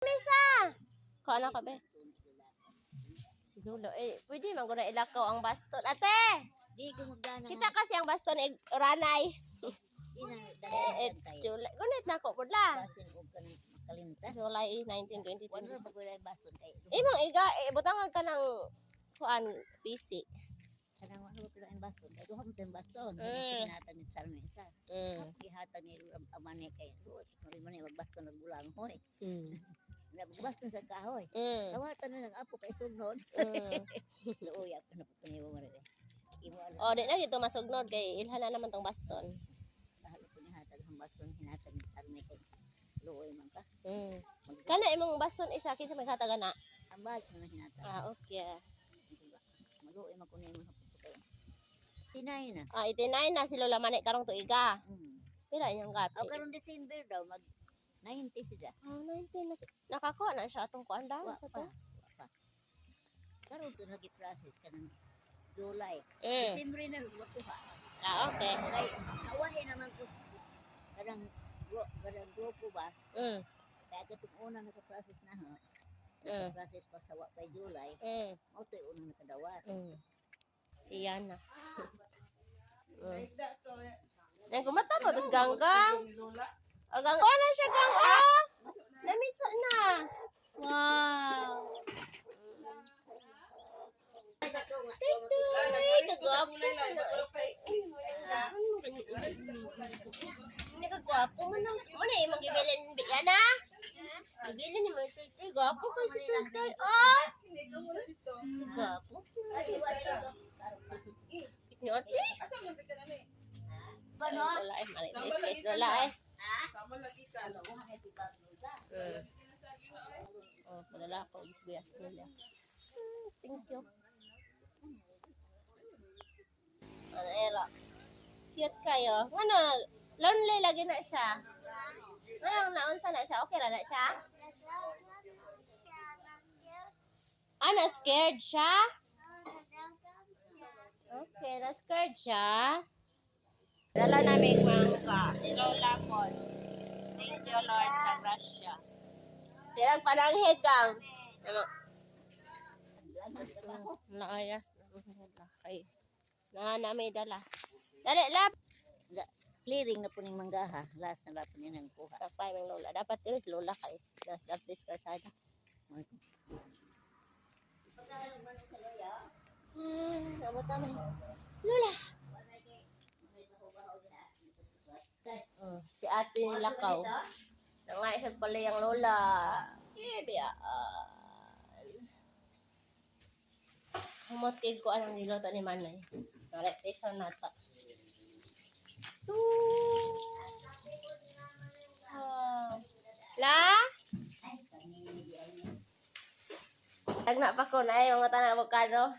Misa! Kung ano ka, be? Si Lolo. Pwede man na ilakaw ang baston. Ate! Di ko magdana. Kita kasi ang baston ni Ranay. It's July. Gunit na ako pudla. Basin og kanang makalimta. July 19, Wala 2026. ba ko dai bason kay. Imong butangag ka ng kuan PC. Kanang wala ko dai bason kay duha mo tayong bason. Mm. Hinatan ni Sarme isa. Ihatan ni amane kay duha man ni magbaston og bulang hoy. Nagbaston sa kahoy. Tawatan na lang apo kay sugnod. Luoy ako na putuni mo mare. Oh, di na dito masugnod kay ilhan na naman tong baston. Dahil ko ni hatag ang baston hinatan ni Sarme kay luoy man ka. Kana imong baston isa kinsa may kataga na? Ang bas na hinatan. Okay. Maluoy man ko ni mo kay. Tinay na. Itinay na si Lola Manik karong tuiga. Pila inyong gapi? O karon December daw mag 90 siya. 19 na nakakuha na siya atong kuan daw sa to. Karon to nagi-process kanang July. Mm. December na makuha. Okay. Kay nawahi naman ko kanang grupo ba? Kaya katong una naka-process na ho. Process pa sa kay July. Mao toy unang nakadawat. Siya na. Nang kumata pa tos ganggang. Agang na siya gang namisa na. Wow. Kagwapo mo nang muna yung mag-ibilin bigyan na. Ibilin ni mga tutoy. Gwapo ko si tutoy. Gwapo. Nyot eh. Lola eh. Manitis guys Lola eh. Oh, padala ko. Bisbiyas nila. Thank you. Ano era? Cute kayo. Ano? Lonely lagi na siya. Ano naunsa na siya? Okay ra na siya? Na-scared siya? Okay, na-scared siya. Dala namin mangka. Si Lola po. Thank you Lord sa grasya. Sirang pananghid kang. Naayas na kay na may dala. Dali lap. Clearing na po ning manggaha. Last na lahat niya nang kuha. Tapay ng Lola. Dapat iris Lola kay. Nas dapis karsada. Nabutan na. Lola. Si ate Lakaw. Nangaisag pala yung Lola. Humotid ko anong niloto ni Manay. Naretation na ito. La? Tagna pa ko na yung mga tanang avocado.